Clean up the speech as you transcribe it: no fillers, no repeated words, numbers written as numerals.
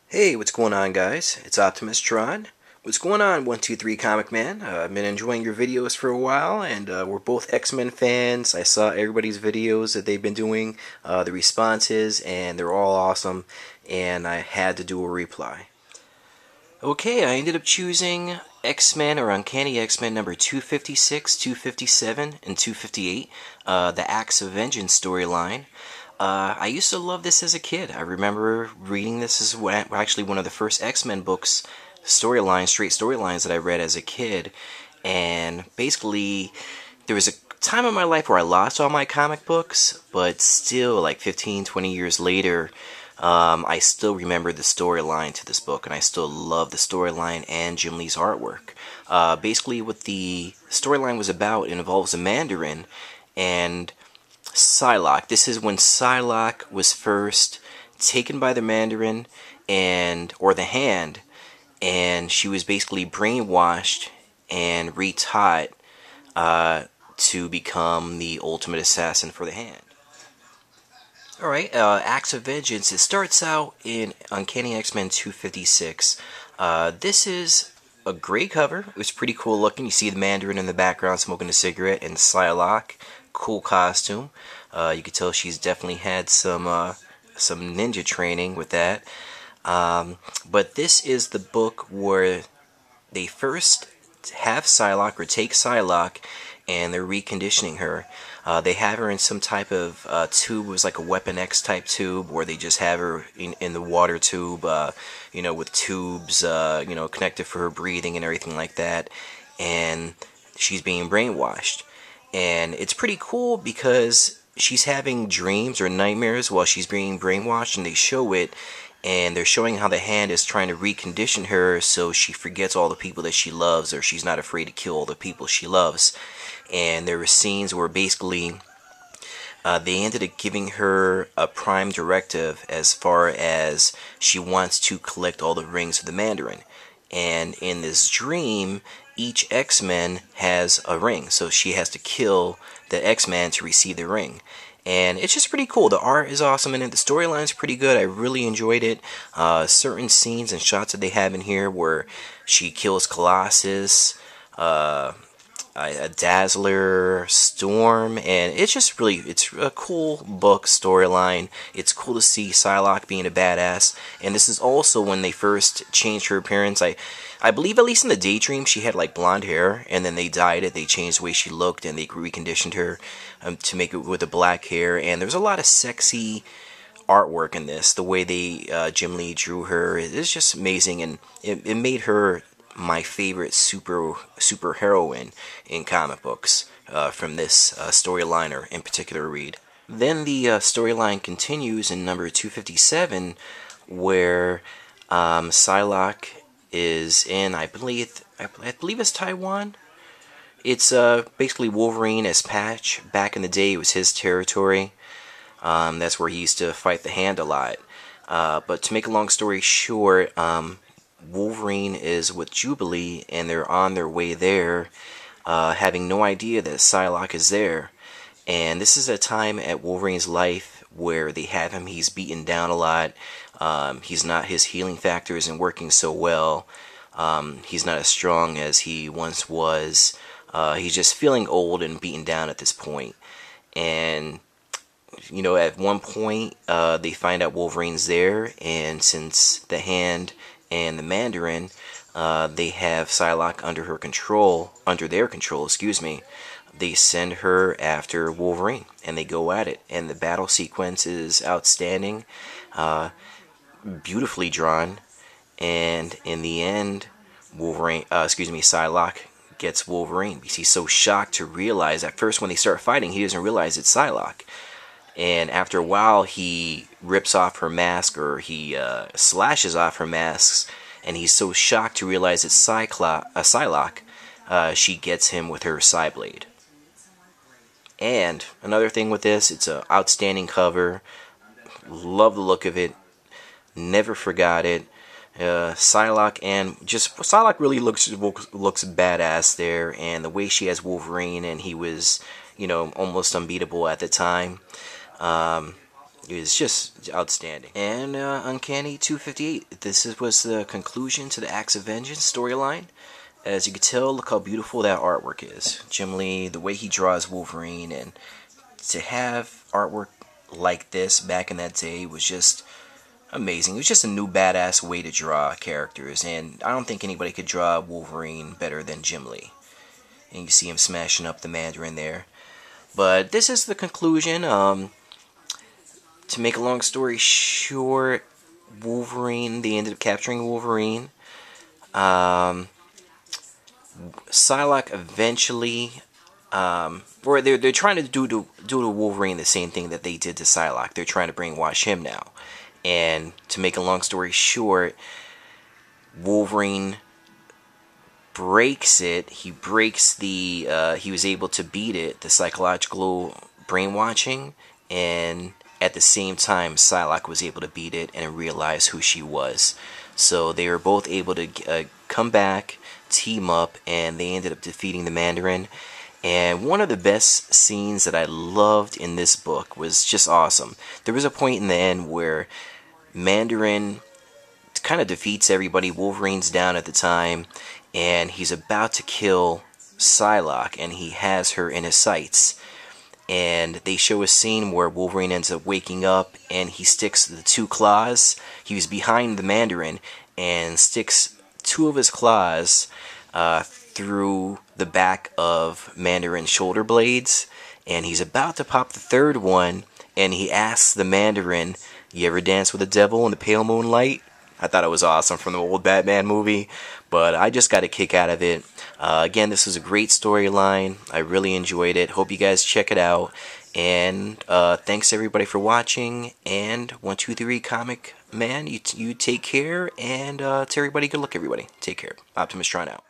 Hey, what's going on, guys? It's Optimus Tron. What's going on, 123 Comic Man? I've been enjoying your videos for a while, and we're both X-Men fans. I saw everybody's videos that they've been doing, the responses, and they're all awesome, and I had to do a reply. Okay, I ended up choosing X-Men or Uncanny X-Men number 256, 257, and 258, the Acts of Vengeance storyline. I used to love this as a kid. I remember reading this as actually one of the first X-Men books, storylines, straight storylines that I read as a kid. And basically, there was a time in my life where I lost all my comic books, but still, like 15, 20 years later, I still remember the storyline to this book, and I still love the storyline and Jim Lee's artwork. Basically, what the storyline was about, it involves a Mandarin and Psylocke. This is when Psylocke was first taken by the Mandarin or the Hand, and she was basically brainwashed and retaught to become the ultimate assassin for the Hand. Alright, Acts of Vengeance. It starts out in Uncanny X-Men 256. This is a great cover. It was pretty cool looking. You see the Mandarin in the background smoking a cigarette, and Psylocke. Cool costume. You could tell she's definitely had some ninja training with that. But this is the book where they first have Psylocke or take Psylocke, and they're reconditioning her. They have her in some type of tube. It was like a Weapon X type tube, where they just have her in the water tube, with tubes, connected for her breathing and everything like that. And she's being brainwashed. And it's pretty cool because she's having dreams or nightmares while she's being brainwashed, and they show it. And they're showing how the Hand is trying to recondition her so she forgets all the people that she loves, or she's not afraid to kill all the people she loves. And there were scenes where basically they ended up giving her a prime directive as far as she wants to collect all the rings of the Mandarin. And in this dream, each X-Men has a ring, so she has to kill the X-Man to receive the ring. And it's just pretty cool. The art is awesome, and the storyline's pretty good. I really enjoyed it. Certain scenes and shots that they have in here where she kills Colossus, a Dazzler, Storm, and it's a cool book storyline. It's cool to see Psylocke being a badass, and this is also when they first changed her appearance. I believe, at least in the Daydream, she had like blonde hair, and then they dyed it, they changed the way she looked, and they reconditioned her to make it with the black hair, and there's a lot of sexy artwork in this. The way Jim Lee drew her is just amazing, and it made her my favorite super heroine in comic books from this storyline, or in particular read. Then the storyline continues in number 257, where Psylocke is in, I believe it's Taiwan. It's basically Wolverine as Patch. Back in the day, it was his territory. That's where he used to fight the Hand a lot. But to make a long story short, Wolverine is with Jubilee, and they're on their way there, having no idea that Psylocke is there. And this is a time at Wolverine's life where they have him. He's beaten down a lot. His healing factor isn't working so well. He's not as strong as he once was. He's just feeling old and beaten down at this point. And at one point, they find out Wolverine's there, and since the Hand and the Mandarin, they have Psylocke under their control, they send her after Wolverine, and they go at it. And the battle sequence is outstanding, beautifully drawn, and in the end, Psylocke gets Wolverine, because he's so shocked to realize, at first when they start fighting, he doesn't realize it's Psylocke. And after a while, he rips off her mask, or he slashes off her masks, and he's so shocked to realize it's Psylocke, she gets him with her Psyblade. And another thing with this, it's an outstanding cover. Love the look of it. Never forgot it. Psylocke really looks badass there, and the way she has Wolverine, and he was, almost unbeatable at the time. is just outstanding. And Uncanny 258. Was the conclusion to the Acts of Vengeance storyline. As you can tell, look how beautiful that artwork is. Jim Lee, the way he draws Wolverine, and to have artwork like this back in that day was just amazing. It was just a new badass way to draw characters, and I don't think anybody could draw Wolverine better than Jim Lee. And you see him smashing up the Mandarin there. But this is the conclusion. To make a long story short, Wolverine, they ended up capturing Wolverine. Psylocke eventually, or they're trying to do to Wolverine the same thing that they did to Psylocke. They're trying to brainwash him now. And to make a long story short, Wolverine breaks it. He breaks the, he was able to beat it, the psychological brainwashing, and at the same time, Psylocke was able to beat it and realize who she was. So they were both able to come back, team up, and they ended up defeating the Mandarin. And one of the best scenes that I loved in this book was just awesome. There was a point in the end where Mandarin kind of defeats everybody. Wolverine's down at the time, and he's about to kill Psylocke, and he has her in his sights. And they show a scene where Wolverine ends up waking up, and he sticks the two claws. He was behind the Mandarin and sticks two of his claws through the back of Mandarin's shoulder blades, and he's about to pop the third one, and he asks the Mandarin, "You ever dance with the devil in the pale moonlight?" I thought it was awesome from the old Batman movie, but I just got a kick out of it. Again, this was a great storyline. I really enjoyed it. Hope you guys check it out. And thanks everybody for watching. And 123 Comic Man, you take care. And to everybody, good luck everybody. Take care. Optimus Tron out.